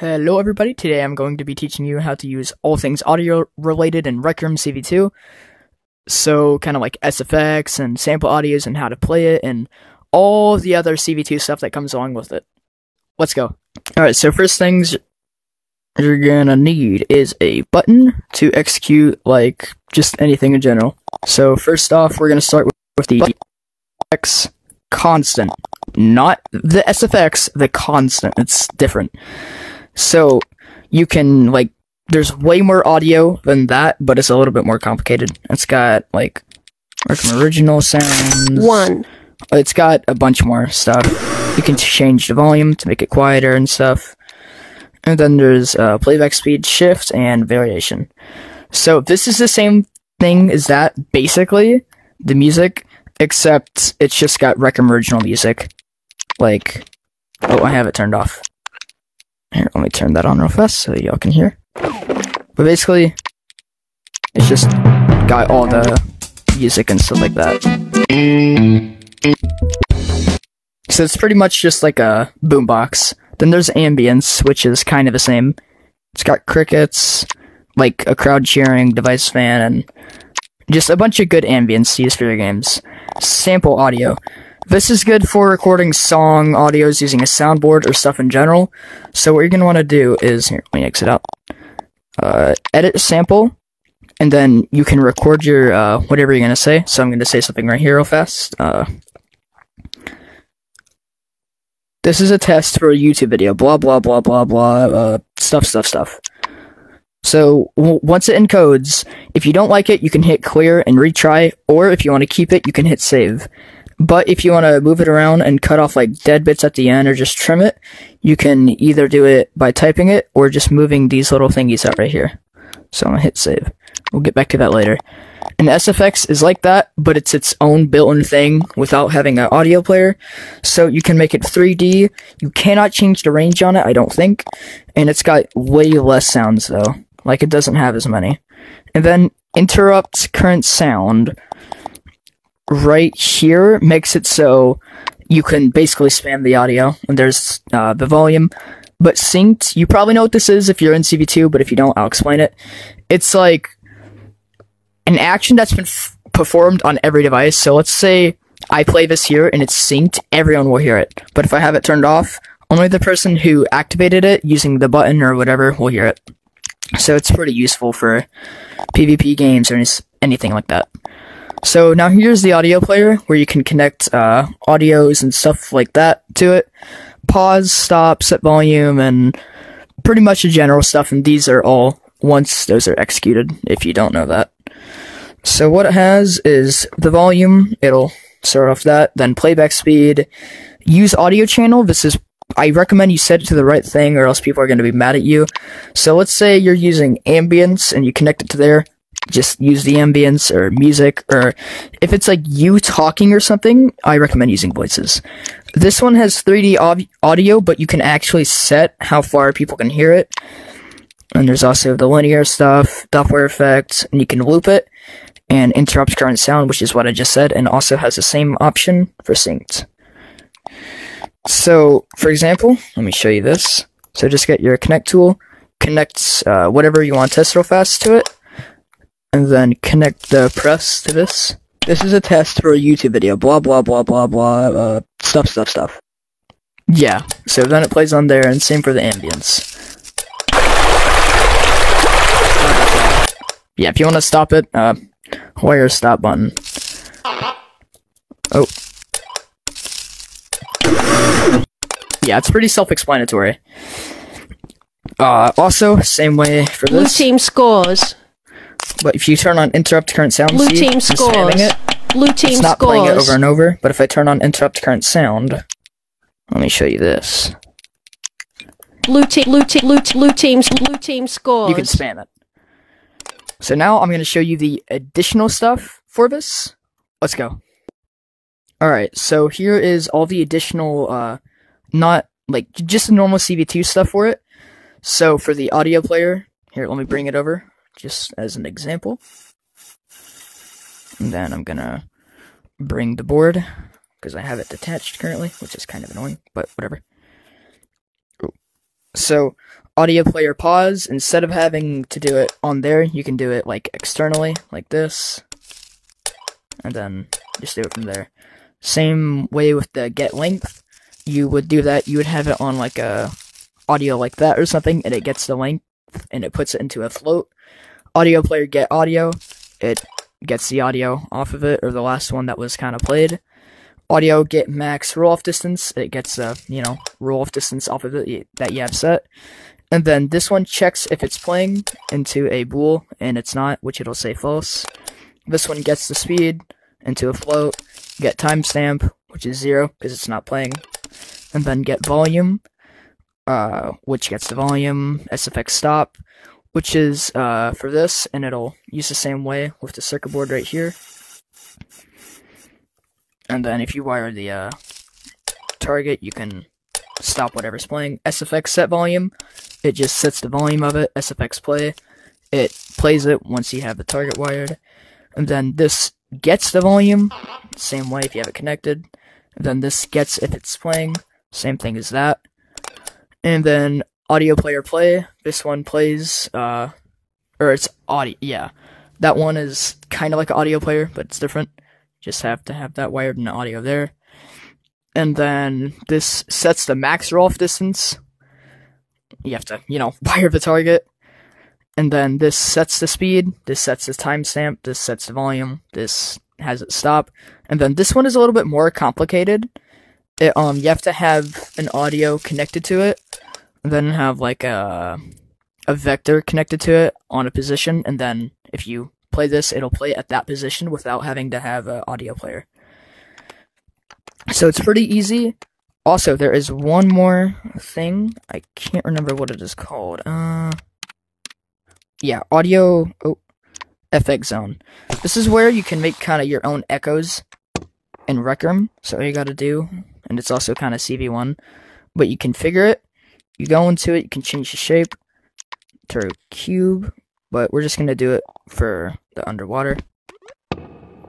Hello everybody, today I'm going to be teaching you how to use all things audio related in Recroom Cv2. So kind of like SFX and sample audios and how to play it and all the other Cv2 stuff that comes along with it. Let's go. Alright, so first things you're gonna need is a button to execute like just anything in general. So first off, we're gonna start with the X constant. Not the SFX, the constant. It's different. So you can there's way more audio than that, but it's a little bit more complicated. It's got like original sounds. It's got a bunch more stuff. You can change the volume to make it quieter and stuff. And then there's playback speed, shift, and variation. So this is the same thing as that, basically, the music, except it's just got Recroom original music. Oh, I have it turned off. Here, let me turn that on real fast so y'all can hear. But basically, it's just got all the music and stuff like that. So it's pretty much just like a boombox. Then there's ambience, which is kind of the same. It's got crickets, like a crowd cheering, device fan, and just a bunch of good ambience to use for your games. Sample audio. This is good for recording song audios using a soundboard or stuff in general. So what you're going to want to do is, here, let me exit out. Edit a sample, and then you can record your, whatever you're going to say. So I'm going to say something right here real fast. This is a test for a YouTube video, blah, blah, blah, blah, blah, stuff. So once it encodes, if you don't like it, you can hit clear and retry, or if you want to keep it, you can hit save. But if you want to move it around and cut off like dead bits at the end or just trim it, you can either do it by typing it or just moving these little thingies out right here. So I'm going to hit save. We'll get back to that later. And SFX is like that, but it's its own built-in thing without having an audio player. So you can make it 3D. You cannot change the range on it, I don't think. And it's got way less sounds though. Like it doesn't have as many. And then interrupt current sound right here makes it so you can basically spam the audio, and there's the volume. But synced, you probably know what this is if you're in Cv2, but if you don't, I'll explain it. It's like an action that's been performed on every device. So let's say I play this here and it's synced, everyone will hear it. But if I have it turned off, only the person who activated it using the button or whatever will hear it. So it's pretty useful for PvP games or anything like that. So now here's the audio player where you can connect audios and stuff like that to it. Pause, stop, set volume, and pretty much the general stuff. And these are all once those are executed, if you don't know that. So what it has is the volume. It'll start off that. Then playback speed. Use audio channel. I recommend you set it to the right thing or else people are going to be mad at you. So let's say you're using ambience and you connect it to there. Just use the ambience or music, or if it's like you talking or something, I recommend using voices. This one has 3D audio, but you can actually set how far people can hear it. And there's also the linear stuff, Doppler effect, and you can loop it, and interrupt current sound, which is what I just said, and also has the same option for synced. So, for example, let me show you this. So just get your connect tool, connect whatever you want to test real fast to it, and then connect the press to this. This is a test for a YouTube video, blah, blah, blah, blah, blah, stuff. Yeah, so then it plays on there, and same for the ambience. Yeah, if you want to stop it, wire stop button. Oh. Yeah, it's pretty self-explanatory. Also, same way for this. Blue team scores. But if you turn on interrupt current sound, Blue team scores. Blue team it's not playing it over and over. But if I turn on interrupt current sound, let me show you this. Blue team scores. You can spam it. So now I'm going to show you the additional stuff for this. Let's go. Alright, so here is all the additional, not, like, just the normal Cv2 stuff for it. So for the audio player, here, let me bring it over, just as an example. And then I'm going to bring the board, because I have it detached currently, which is kind of annoying, but whatever. So audio player pause, instead of having to do it on there, you can do it like externally, like this, and then just do it from there. Same way with the get length, you would do that, you would have it on like a audio like that or something, and it gets the length, and it puts it into a float. Audio player get audio, it gets the audio off of it, or the last one that was kind of played. Audio get max roll-off distance, it gets the, roll-off distance off of it that you have set. And then this one checks if it's playing into a bool, and it's not, which it'll say false. This one gets the speed into a float, get timestamp, which is 0, because it's not playing. And then get volume, which gets the volume, SFX stop, which is for this, and it'll use the same way with the circuit board right here. And then if you wire the target, you can stop whatever's playing. SFX set volume, it just sets the volume of it. SFX play, it plays it once you have the target wired. And then this gets the volume, same way if you have it connected. And then this gets if it's playing, same thing as that. And then audio player play, this one plays, or it's audio, yeah. That one is kind of like an audio player, but it's different. Just have to have that wired in the audio there. And then this sets the max roll-off distance. You have to, wire the target. And then this sets the speed, this sets the timestamp, this sets the volume, this has it stop. And then this one is a little bit more complicated. You have to have an audio connected to it, and then have like a vector connected to it on a position, and then if you play this, it'll play at that position without having to have an audio player. So it's pretty easy. Also, there is one more thing. I can't remember what it is called. Yeah, audio FX zone. This is where you can make kind of your own echoes in Recroom. So all you gotta do, and it's also kind of Cv1, but you configure it. You go into it, you can change the shape to a cube, but we're just gonna do it for the underwater.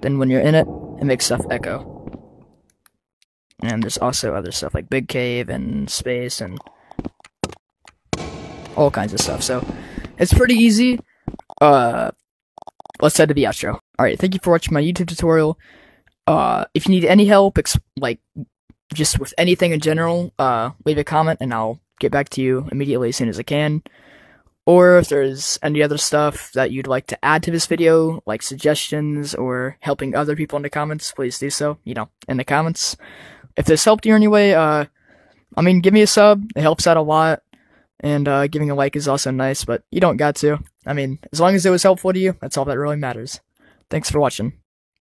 Then when you're in it, it makes stuff echo. And there's also other stuff like Big Cave and Space and all kinds of stuff. So it's pretty easy. Let's head to the outro. Alright, thank you for watching my YouTube tutorial. If you need any help, just with anything in general, leave a comment and I'll get back to you immediately as soon as I can. Or if there's any other stuff that you'd like to add to this video, like suggestions or helping other people in the comments, please do so, in the comments. If this helped you in any way, give me a sub, it helps out a lot, and giving a like is also nice, but you don't got to. As long as it was helpful to you, that's all that really matters. Thanks for watching.